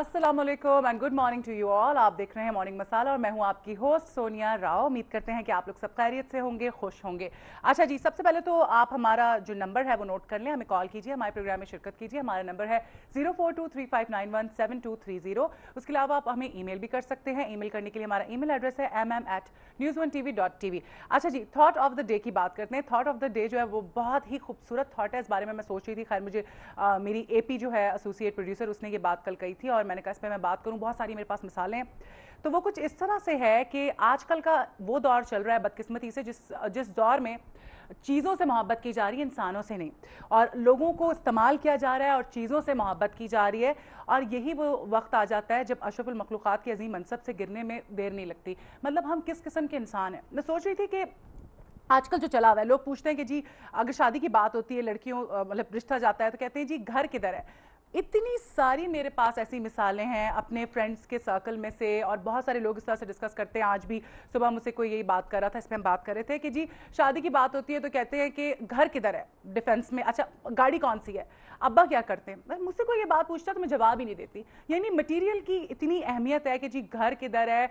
अस्सलाम वालेकुम and good morning to you all. आप देख रहे हैं मॉर्निंग मसाला और मैं हूं आपकी होस्ट सोनिया राव। उम्मीद करते हैं कि आप लोग सब खैरियत से होंगे, खुश होंगे। अच्छा जी, सबसे पहले तो आप हमारा जो नंबर है वो नोट कर लें, हमें कॉल कीजिए, हमारे प्रोग्राम में शिरकत कीजिए। हमारा नंबर है 042359172230। उसके अलावा आप हमें ईमेल भी कर सकते हैं। ईमेल करने के लिए हमारा ईमेल एड्रेस है mm@news1tv.tv। अच्छा जी, थॉट ऑफ द डे की बात करते हैं। थॉट ऑफ द डे जो है वो बहुत ही खूबसूरत थॉट है। इस बारे में मैं सोच रही थी, खैर मुझे मेरी एपी जो है एसोसिएट प्रोड्यूसर, उसने ये बात कल कही थी और मैंने कहा इस पर मैं बात करूं। बहुत सारी मेरे पास मिसालें हैं। तो वो कुछ इस तरह से है कि आजकल का वो दौर चल रहा है बदकिस्मती से जिस दौर में चीज़ों से मोहब्बत की जा रही है, इंसानों से नहीं, और लोगों को इस्तेमाल किया जा रहा है और चीज़ों से मोहब्बत की जा रही है। और यही वो वक्त आ जाता है जब अशरफुल मखलूक़ात के अजीम मनसब से गिरने में देर नहीं लगती। मतलब हम किस किस्म के इंसान हैं। मैं सोच रही थी कि आजकल जो चला हुआ है, लोग पूछते हैं कि जी अगर शादी की बात होती है, लड़कियों मतलब रिश्ता जाता है तो कहते हैं जी घर किधर है। इतनी सारी मेरे पास ऐसी मिसालें हैं अपने फ्रेंड्स के सर्कल में से, और बहुत सारे लोग इस तरह से डिस्कस करते हैं। आज भी सुबह मुझसे कोई यही बात कर रहा था, इस पर हम बात कर रहे थे कि जी शादी की बात होती है तो कहते हैं कि घर किधर है, डिफेंस में, अच्छा गाड़ी कौन सी है, अब्बा क्या करते हैं। मुझसे कोई ये बात पूछता तो मैं जवाब ही नहीं देती। यानी मटेरियल की इतनी अहमियत है कि जी घर किधर है,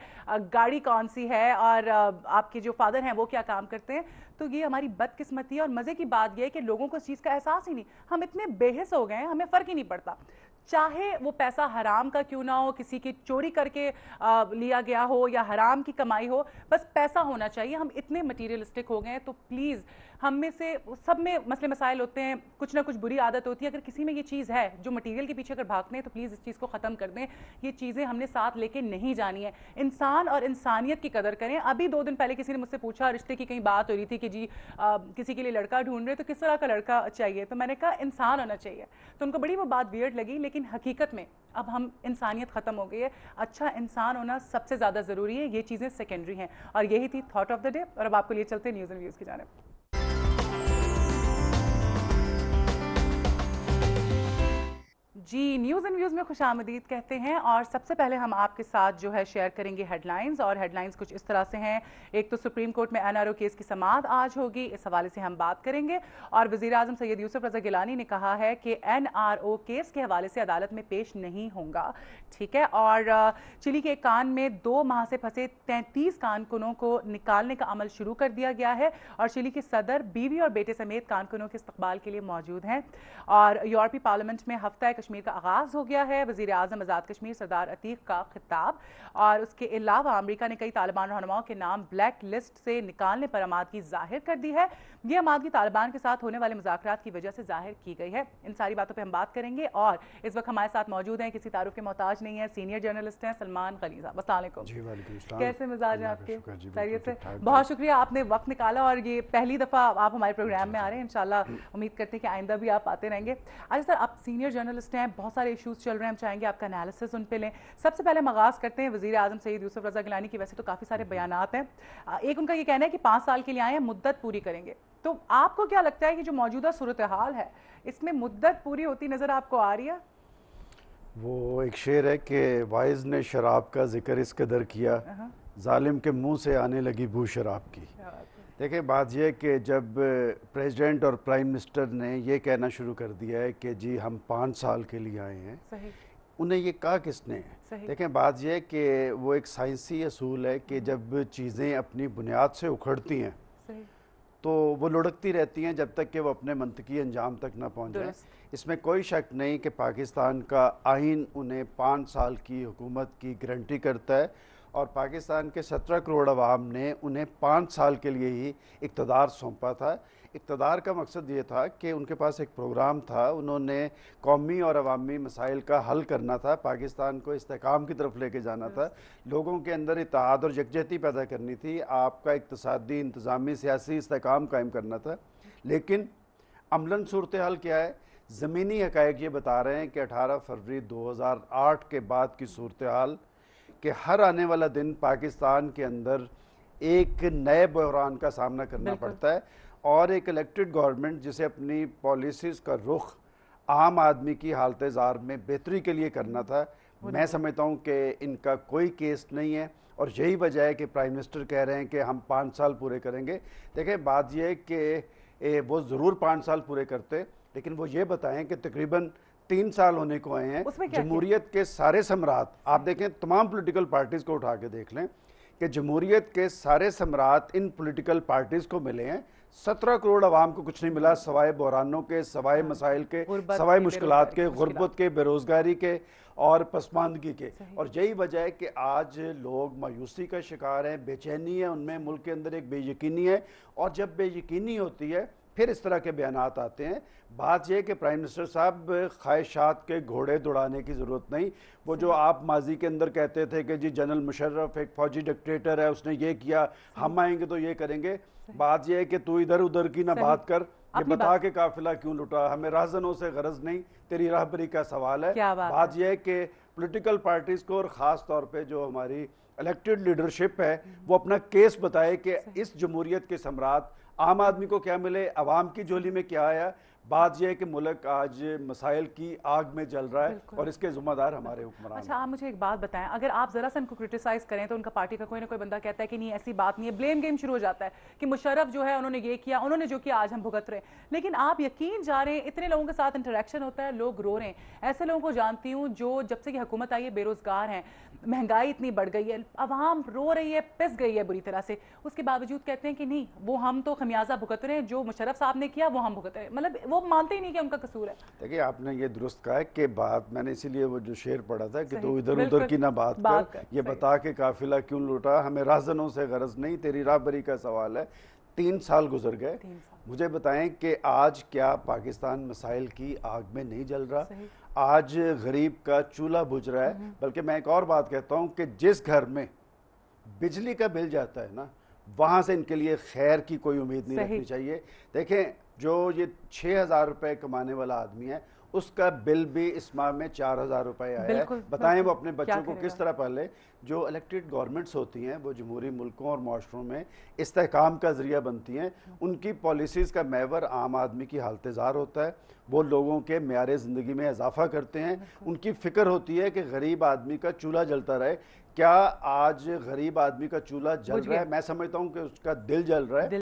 गाड़ी कौन सी है, और आपके जो फादर हैं वो क्या काम करते हैं। तो ये हमारी बदकिस्मती है। और मज़े की बात यह है कि लोगों को इस चीज़ का एहसास ही नहीं। हम इतने बेहिस हो गए हैं, हमें फ़र्क ही नहीं पड़ता। चाहे वो पैसा हराम का क्यों ना हो, किसी की चोरी करके लिया गया हो या हराम की कमाई हो, बस पैसा होना चाहिए। हम इतने मटीरियलिस्टिक हो गए हैं। तो प्लीज़ हम में से सब में मसले मसाइल होते हैं, कुछ ना कुछ बुरी आदत होती है। अगर किसी में ये चीज़ है जो मटीरियल के पीछे अगर भागते हैं तो प्लीज़ इस चीज़ को ख़त्म कर दें। ये चीज़ें हमने साथ लेके नहीं जानी है। इंसान और इंसानियत की कदर करें। अभी 2 दिन पहले किसी ने मुझसे पूछा, रिश्ते की कहीं बात हो रही थी कि जी किसी के लिए लड़का ढूंढ रहे तो किस तरह का लड़का चाहिए। तो मैंने कहा इंसान होना चाहिए। तो उनको बड़ी वो बात वियर्ड लगी, लेकिन हकीकत में अब हम इंसानियत ख़त्म हो गई है। अच्छा इंसान होना सबसे ज़्यादा ज़रूरी है, ये चीज़ें सेकेंडरी हैं। और यही थी थॉट ऑफ द डे। और अब आपको लिए चलते हैं न्यूज़ एंड व्यूज़ की जानिब। जी, न्यूज़ एंड व्यूज़ में खुशामदीद कहते हैं। और सबसे पहले हम आपके साथ जो है शेयर करेंगे हेडलाइंस। और हेडलाइंस कुछ इस तरह से हैं। एक तो सुप्रीम कोर्ट में एनआरओ केस की समाअत आज होगी, इस हवाले से हम बात करेंगे। और वज़ीर आज़म सैयद यूसुफ रज़ा गिलानी ने कहा है कि एनआरओ केस के हवाले से अदालत में पेश नहीं होगा। ठीक है। और चिली के कान में 2 माह से फंसे 33 कारकुनों को निकालने का अमल शुरू कर दिया गया है। और चिली के सदर बीवी और बेटे समेत कारकुनों के इस्तकबाल के लिए मौजूद हैं। और यूरोपीय पार्लियामेंट में हफ्ता कश्मीर का आगाज़ हो गया है। वज़ीर आज़म आज़ाद कश्मीर सरदार अतीक का खिताब। और उसके अलावा अमेरिका ने कई तालिबान रहनुमाओं के नाम ब्लैक लिस्ट से निकालने पर आमादगी जाहिर कर दी है। ये आमादगी तालिबान के साथ होने वाले मुज़ाकरात की वजह से जाहिर की गई है। इन सारी बातों पर हम बात करेंगे। और इस वक्त हमारे साथ मौजूद हैं, किसी तारुफ के मोहताज नहीं है, सीनियर जर्नलिस्ट हैं सलमान खलील साहब। अस्सलाम वालेकुम। कैसे मिजाज हैं आपके? खैरियत से? बहुत शुक्रिया, आपने वक्त निकाला और ये पहली दफ़ा आप हमारे प्रोग्राम में आ रहे हैं। इंशाल्लाह उम्मीद करते हैं कि आइंदा भी आप आते रहेंगे। अच्छा सर, आप सीनियर जर्नलिस्ट हैं, बहुत सारे इश्यूज चल रहे हैं, हम चाहेंगे आपका एनालिसिस उन पे लें। सबसे पहले हम आगाज़ करते हैं वज़ीर आज़म सैयद यूसुफ रज़ा गिलानी की। वैसे तो काफ़ी सारे बयानात हैं। एक उनका ये कहना है कि 5 साल के लिए आए हैं, मुद्दत पूरी करेंगे। तो आपको क्या लगता है कि जो मौजूदा सूरत हाल है इसमें मुद्दत पूरी होती नज़र आपको आ रही है? वो एक शेर है कि वाइज ने शराब का जिक्र इस कदर किया, जालिम के मुंह से आने लगी बू शराब की। देखिए बात यह कि जब प्रेसिडेंट और प्राइम मिनिस्टर ने ये कहना शुरू कर दिया है कि जी हम 5 साल के लिए आए हैं, सही। उन्हें ये कहा किसने है? देखें बात यह है कि वो एक साइंसी असूल है कि जब चीज़ें अपनी बुनियाद से उखड़ती हैं तो वो लुढ़कती रहती हैं जब तक कि वो अपने मंतकी अंजाम तक ना पहुँच जाए। इसमें कोई शक नहीं कि पाकिस्तान का आइन उन्हें 5 साल की हुकूमत की गारंटी करता है। और पाकिस्तान के 17 करोड़ अवाम ने उन्हें 5 साल के लिए ही इक़्तिदार सौंपा था। इक़्तिदार का मकसद ये था कि उनके पास एक प्रोग्राम था, उन्होंने कौमी और अवामी मसाइल का हल करना था, पाकिस्तान को इस्तेकाम की तरफ लेके जाना था, लोगों के अंदर इत्तेहाद और यकजहती पैदा करनी थी, आपका इक़्तिसादी इंतज़ामी सियासी इस्तेकाम कायम करना था। लेकिन अमलन सूरत हाल क्या है? ज़मीनी हक़ाइक़ ये बता रहे हैं कि 18 फरवरी 2008 के बाद की सूरत हाल कि हर आने वाला दिन पाकिस्तान के अंदर एक नए बहरान का सामना करना पड़ता है। और एक इलेक्टेड गवर्नमेंट जिसे अपनी पॉलिसीज़ का रुख आम आदमी की हालत ज़ार में बेहतरी के लिए करना था, मैं समझता हूँ कि इनका कोई केस नहीं है। और यही वजह है कि प्राइम मिनिस्टर कह रहे हैं कि हम 5 साल पूरे करेंगे। देखें बात यह है कि वो ज़रूर 5 साल पूरे करते, लेकिन वो ये बताएं कि तकरीबन 3 साल होने को आए हैं। जमहूरियत के सारे सम्राट, आप देखें तमाम पॉलिटिकल पार्टीज को उठा के देख लें कि जमहूरियत के सारे सम्राट इन पॉलिटिकल पार्टीज को मिले हैं। 17 करोड़ आवाम को कुछ नहीं मिला सवाए बहरानों के, सवाए मसाइल के, सवाए मुश्किलात के, गुर्बत के, बेरोजगारी के और पसमानदगी के। और यही वजह है कि आज लोग मायूसी का शिकार हैं, बेचैनी है उनमें, मुल्क के अंदर एक बेयकीनी है। और जब बेयकीनी होती है फिर इस तरह के बयानात आते हैं। बात यह कि प्राइम मिनिस्टर साहब ख्वाहिशात के घोड़े दौड़ाने की ज़रूरत नहीं। वो जो आप माजी के अंदर कहते थे कि जी जनरल मुशर्रफ एक फौजी डिक्टेटर है, उसने ये किया, हम आएंगे तो ये करेंगे। बात यह है कि तू इधर उधर की ना बात कर, ये बता के काफिला क्यों लुटा, हमें राजनों से गरज नहीं, तेरी राहबरी का सवाल है। बात यह है कि पॉलिटिकल पार्टीज को और ख़ास तौर पे जो हमारी इलेक्टेड लीडरशिप है वो अपना केस बताए कि इस जमहूरियत के सम्राट आम आदमी को क्या मिले, अवाम की झोली में क्या आया। बात यह है कि मुल्क आज मसाइल की आग में जल रहा है और इसके जिम्मेदार हमारे हुक्मरान। अच्छा, आप मुझे एक बात बताएं, अगर आप जरा सा इनको क्रिटिसाइज करें तो उनका पार्टी का कोई ना कोई बंदा कहता है कि नहीं ऐसी बात नहीं है, ब्लेम गेम शुरू हो जाता है कि मुशर्रफ जो है उन्होंने ये किया, उन्होंने जो किया आज हम भुगत रहे हैं। लेकिन आप यकीन जा रहे हैं, इतने लोगों के साथ इंटरेक्शन होता है, लोग रो रहे हैं। ऐसे लोगों को जानती हूँ जो जब से कि हुकूमत आई है बेरोजगार हैं, महंगाई इतनी बढ़ गई है, अवाम रो रही है, पिस गई है बुरी तरह से, उसके बावजूद कहते हैं कि नहीं वो हम तो खमियाजा भुगत रहे हैं, जो मुशर्रफ साहब ने किया वो हम भुगत रहे हैं। मतलब वो मानते ही नहीं कि उनका कसूर है। देखिए आपने ये दुरुस्त कहा है कि बात, मैंने इसीलिए वो जो शेर पढ़ा था कि तू इधर उधर की ना बात कर, ये बता के काफिला क्यों लूटा, हमें राजनों से गरज नहीं, तेरी राहबरी का सवाल है। 3 साल गुजर गए, मुझे बताएं कि आज क्या पाकिस्तान मसाइल की आग में नहीं जल रहा? आज गरीब का चूल्हा बुझ रहा है। बल्कि मैं एक और बात कहता हूं कि जिस घर में बिजली का बिल जाता है ना, वहां से इनके लिए खैर की कोई उम्मीद नहीं रखनी चाहिए। देखें जो ये 6,000 रुपए कमाने वाला आदमी है उसका बिल भी इस माह में 4,000 रुपए आया है। बताएं वो अपने बच्चों को किस तरह पाले। जो इलेक्टेड गवर्नमेंट्स होती हैं वो जमहूरी मुल्कों और माशरों में इस्तेहकाम का जरिया बनती हैं। उनकी पॉलिसीज़ का महवर आम आदमी की हालत-ए-ज़ार होता है, वो लोगों के मेयार ज़िंदगी में इजाफा करते हैं। उनकी फ़िक्र होती है कि गरीब आदमी का चूल्हा जलता रहे। क्या आज गरीब आदमी का चूल्हा जल रहा है? मैं समझता हूँ कि उसका दिल जल रहा है।